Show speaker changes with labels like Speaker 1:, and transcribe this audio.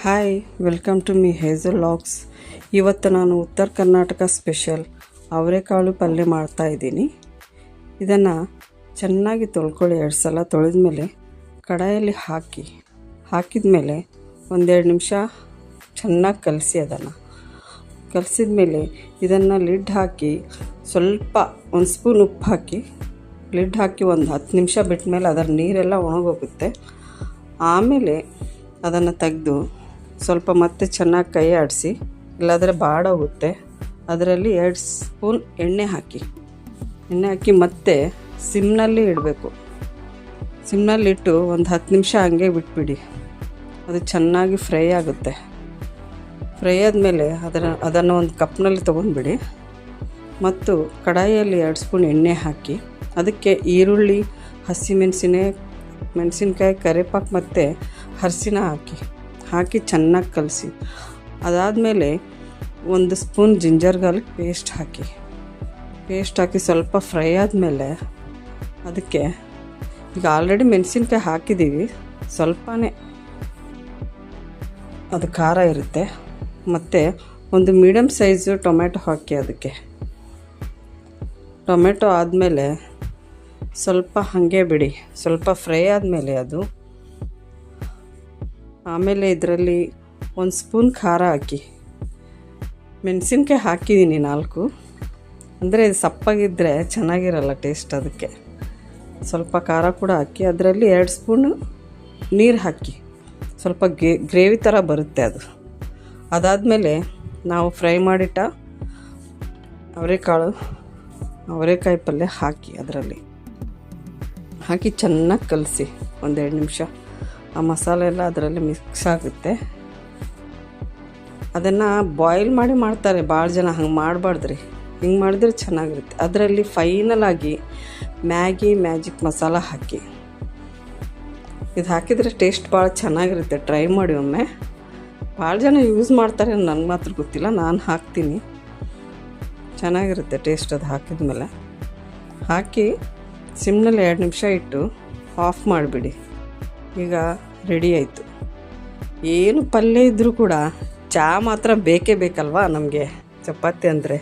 Speaker 1: Hi, welcome to me Hazel logs. ಇವತ್ತು ನಾನು ಉತ್ತರ ಕರ್ನಾಟಕ ಸ್ಪೆಷಲ್ ಅವರೆಕಾಳು ಪಲ್ಯ ಮಾಡ್ತಾಯಿದ್ದೀನಿ. ಇದನ್ನು ಚೆನ್ನಾಗಿ ತೊಳ್ಕೊಳ್ಳಿ. 2 ಸಲ ತೊಳೆದ ಮೇಲೆ ಕಡಾಯಲ್ಲಿ ಹಾಕಿದ ಮೇಲೆ ಒಂದೆರಡು ನಿಮಿಷ ಚೆನ್ನಾಗಿ ಕಲಸಿ. ಅದನ್ನು ಕಲಸಿದ ಮೇಲೆ ಇದನ್ನು ಲಿಡ್ ಹಾಕಿ ಸ್ವಲ್ಪ 1 ಸ್ಪೂನ್ ಉಪ್ಪು ಹಾಕಿ ಲಿಡ್ ಹಾಕಿ ಒಂದು 10 ನಿಮಿಷ ಬಿಟ್ಟ ಮೇಲೆ ಅದರ ನೀರೆಲ್ಲ ಒಣಗೋಗುತ್ತೆ. ಆಮೇಲೆ ಅದನ್ನು ತೆಗೆದು ಸ್ವಲ್ಪ ಮತ್ತೆ ಚೆನ್ನಾಗಿ ಕೈ ಆಡಿಸಿ, ಇಲ್ಲಾಂದರೆ ಬಾಡೋಗುತ್ತೆ. ಅದರಲ್ಲಿ 2 ಸ್ಪೂನ್ ಎಣ್ಣೆ ಹಾಕಿ ಮತ್ತೆ ಸಿಮ್ನಲ್ಲಿ ಇಡಬೇಕು. ಸಿಮ್ನಲ್ಲಿಟ್ಟು ಒಂದು 10 ನಿಮಿಷ ಹಂಗೆ ಬಿಟ್ಬಿಡಿ. ಅದು ಚೆನ್ನಾಗಿ ಫ್ರೈ ಆಗುತ್ತೆ. ಫ್ರೈ ಆದಮೇಲೆ ಅದನ್ನು ಒಂದು ಕಪ್ನಲ್ಲಿ ತೊಗೊಂಡ್ಬಿಡಿ. ಮತ್ತು ಕಡಾಯಿಯಲ್ಲಿ 2 ಸ್ಪೂನ್ ಎಣ್ಣೆ ಹಾಕಿ ಅದಕ್ಕೆ ಈರುಳ್ಳಿ, ಮೆಣಸಿನ್ಕಾಯಿ, ಕರಿವೇಪಾಕು ಮತ್ತು ಅರಿಶಿನ ಹಾಕಿ ಚೆನ್ನಾಗಿ ಕಲಸಿ. ಅದಾದಮೇಲೆ 1 ಸ್ಪೂನ್ ಜಿಂಜರ್ ಗಾರ್ಲಿಕ್ ಪೇಸ್ಟ್ ಹಾಕಿ ಸ್ವಲ್ಪ ಫ್ರೈ ಆದಮೇಲೆ ಅದಕ್ಕೆ ಈಗ ಆಲ್ರೆಡಿ ಮೆಣಸಿನ್ಕಾಯಿ ಹಾಕಿದ್ದೀವಿ, ಸ್ವಲ್ಪನೇ ಅದು ಖಾರ ಇರುತ್ತೆ. ಮತ್ತು ಒಂದು ಮೀಡಿಯಮ್ ಸೈಜು ಟೊಮೆಟೊ ಹಾಕಿ ಅದಕ್ಕೆ ಟೊಮೆಟೊ ಆದಮೇಲೆ ಸ್ವಲ್ಪ ಹಾಗೆ ಬಿಡಿ. ಸ್ವಲ್ಪ ಫ್ರೈ ಆದಮೇಲೆ ಆಮೇಲೆ ಇದರಲ್ಲಿ 1 ಸ್ಪೂನ್ ಖಾರ ಹಾಕಿ. ಮೆಣಸಿನ್ಕಾಯಿ ಹಾಕಿದ್ದೀನಿ 4, ಅಂದರೆ ಇದು ಸಪ್ಪಾಗಿದ್ದರೆ ಚೆನ್ನಾಗಿರಲ್ಲ ಟೇಸ್ಟ್. ಅದಕ್ಕೆ ಸ್ವಲ್ಪ ಖಾರ ಕೂಡ ಹಾಕಿ ಅದರಲ್ಲಿ 2 ಸ್ಪೂನು ನೀರು ಹಾಕಿ ಸ್ವಲ್ಪ ಗ್ರೇವಿ ಥರ ಬರುತ್ತೆ ಅದು. ಅದಾದಮೇಲೆ ನಾವು ಫ್ರೈ ಮಾಡಿಟ್ಟ ಅವರೆಕಾಯಿ ಪಲ್ಯ ಅದರಲ್ಲಿ ಹಾಕಿ ಚೆನ್ನಾಗಿ ಕಲಸಿ. 1-2 ನಿಮಿಷ ಆ ಮಸಾಲೆ ಎಲ್ಲ ಅದರಲ್ಲಿ ಮಿಕ್ಸ್ ಆಗುತ್ತೆ. ಅದನ್ನು ಬಾಯ್ಲ್ ಮಾಡಿ ಮಾಡ್ತಾರೆ ಭಾಳ ಜನ. ಹಂಗೆ ಮಾಡಬಾರ್ದ್ರಿ, ಹಿಂಗೆ ಮಾಡಿದ್ರೆ ಚೆನ್ನಾಗಿರುತ್ತೆ. ಅದರಲ್ಲಿ ಫೈನಲ್ ಆಗಿ ಮ್ಯಾಜಿಕ್ ಮಸಾಲ ಹಾಕಿ. ಇದು ಹಾಕಿದರೆ ಟೇಸ್ಟ್ ಭಾಳ ಚೆನ್ನಾಗಿರುತ್ತೆ. ಟ್ರೈ ಮಾಡಿ ಒಮ್ಮೆ. ಭಾಳ ಜನ ಯೂಸ್ ಮಾಡ್ತಾರೆ, ನನಗೆ ಮಾತ್ರ ಗೊತ್ತಿಲ್ಲ. ನಾನು ಹಾಕ್ತೀನಿ, ಚೆನ್ನಾಗಿರುತ್ತೆ ಟೇಸ್ಟ್. ಅದು ಹಾಕಿದ ಮೇಲೆ ಹಾಕಿ ಸಿಮ್ನಲ್ಲಿ 2 ನಿಮಿಷ ಇಟ್ಟು ಆಫ್ ಮಾಡಿಬಿಡಿ. ಈಗ ರೆಡಿ ಆಯಿತು. ಏನು ಪಲ್ಯ ಇದ್ದರೂ ಕೂಡ ಚಹಾ ಮಾತ್ರ ಬೇಕೇ ಬೇಕಲ್ವಾ ನಮಗೆ, ಚಪಾತಿ ಅಂದರೆ.